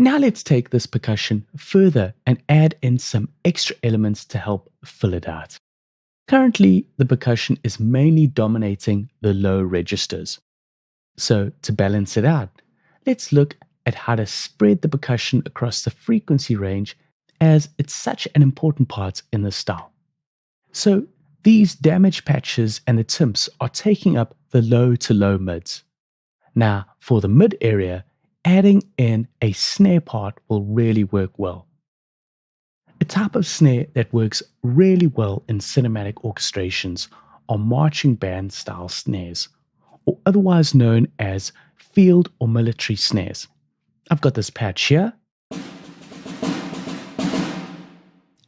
Now let's take this percussion further and add in some extra elements to help fill it out. Currently, the percussion is mainly dominating the low registers. So to balance it out, let's look at how to spread the percussion across the frequency range, as it's such an important part in the style. So these damage patches and the timps are taking up the low to low mids. Now for the mid area, adding in a snare part will really work well. A type of snare that works really well in cinematic orchestrations are marching band style snares, or otherwise known as field or military snares. I've got this patch here,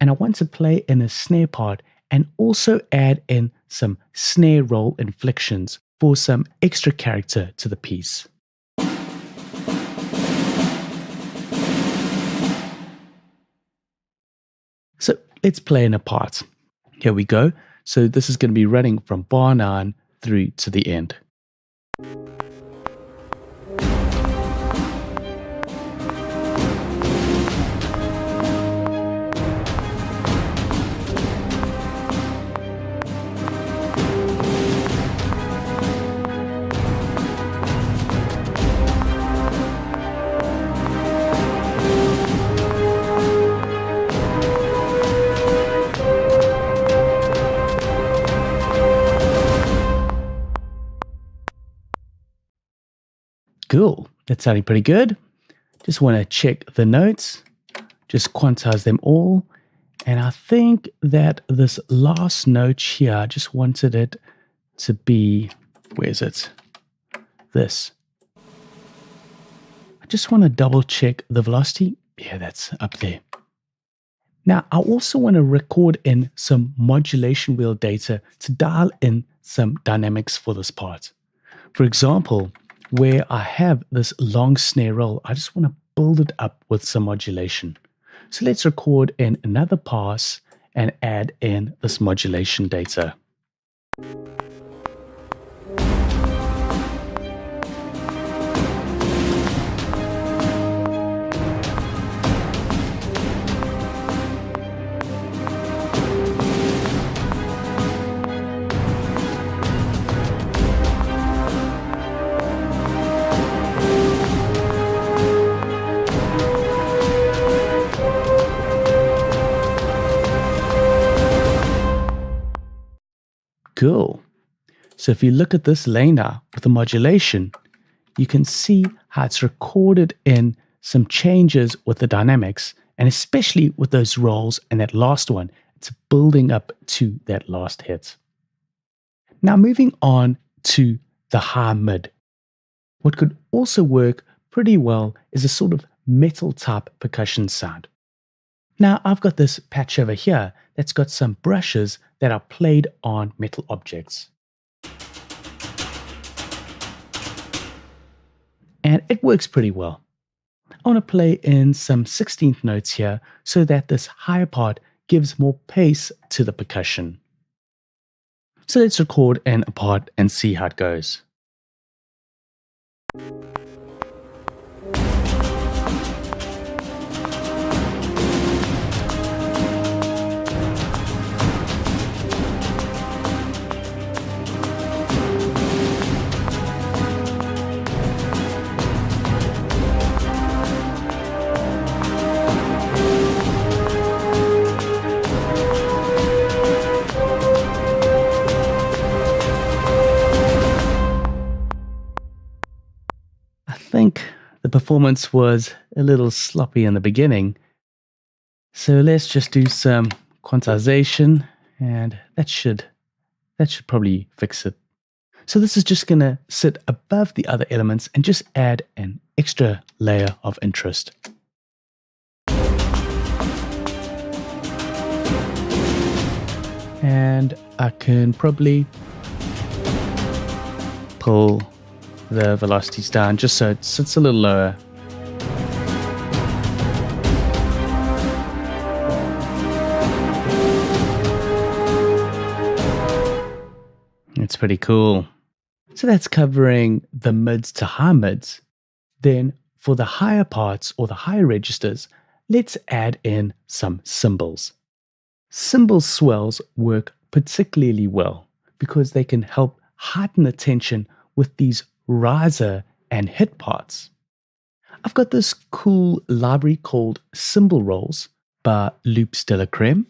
and I want to play in a snare part and also add in some snare roll inflections for some extra character to the piece. So let's play in a part. Here we go. So this is going to be running from bar 9 through to the end. Cool, that's sounding pretty good. Just want to check the notes, just quantize them all. And I think that this last note here, I just wanted it to be, where is it? This. I just want to double check the velocity. Yeah, that's up there. Now, I also want to record in some modulation wheel data to dial in some dynamics for this part. For example, where I have this long snare roll, I just want to build it up with some modulation. So let's record in another pass and add in this modulation data. Cool. So if you look at this lane now with the modulation, you can see how it's recorded in some changes with the dynamics, and especially with those rolls and that last one, it's building up to that last hit. Now moving on to the high mid. What could also work pretty well is a sort of metal type percussion sound. Now I've got this patch over here that's got some brushes that are played on metal objects. And it works pretty well. I want to play in some 16th notes here so that this higher part gives more pace to the percussion. So let's record in a part and see how it goes. I think the performance was a little sloppy in the beginning. So let's just do some quantization, and that should probably fix it. So this is just going to sit above the other elements and just add an extra layer of interest. And I can probably pull the velocities down just so it sits a little lower. It's pretty cool. So that's covering the mids to high mids. Then for the higher parts or the higher registers, let's add in some cymbals. Cymbal swells work particularly well because they can help heighten the tension with these riser and hit parts. I've got this cool library called Cymbal Rolls by Loops de la Creme,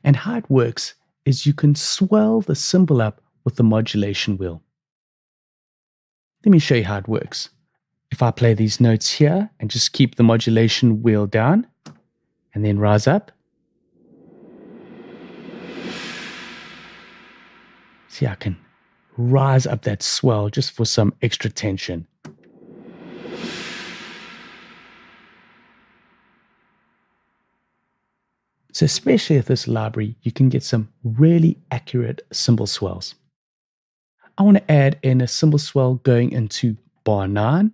and how it works is you can swell the cymbal up with the modulation wheel. Let me show you how it works. If I play these notes here and just keep the modulation wheel down and then rise up, see, I can rise up that swell just for some extra tension. So especially with this library, you can get some really accurate cymbal swells. I want to add in a cymbal swell going into bar 9,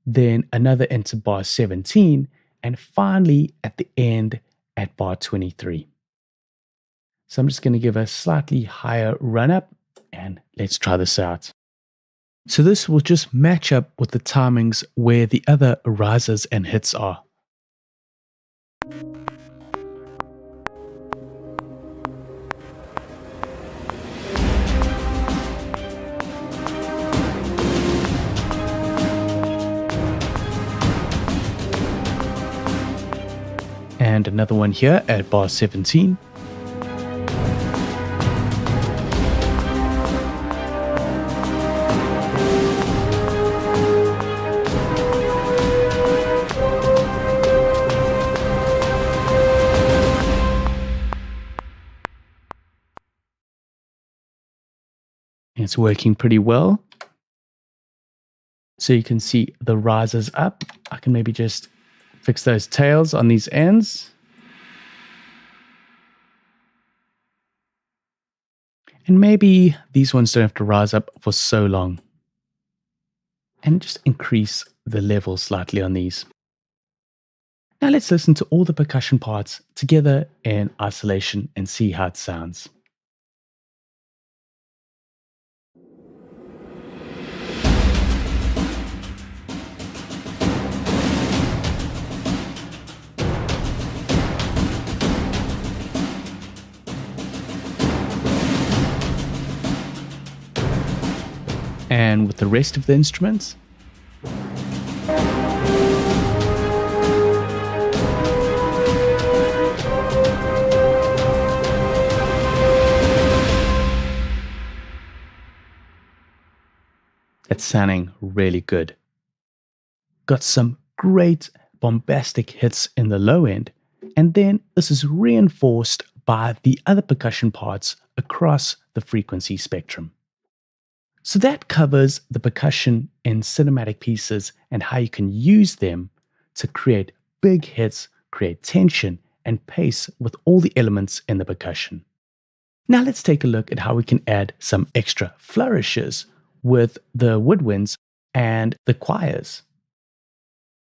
then another into bar 17, and finally at the end at bar 23. So I'm just going to give a slightly higher run up, and let's try this out. So this will just match up with the timings where the other risers and hits are. And another one here at bar 17. It's working pretty well. So you can see the risers up. I can maybe just fix those tails on these ends. And maybe these ones don't have to rise up for so long. And just increase the level slightly on these. Now let's listen to all the percussion parts together in isolation and see how it sounds. And with the rest of the instruments. It's sounding really good. Got some great bombastic hits in the low end, and then this is reinforced by the other percussion parts across the frequency spectrum. So that covers the percussion in cinematic pieces and how you can use them to create big hits, create tension, and pace with all the elements in the percussion. Now let's take a look at how we can add some extra flourishes with the woodwinds and the choirs.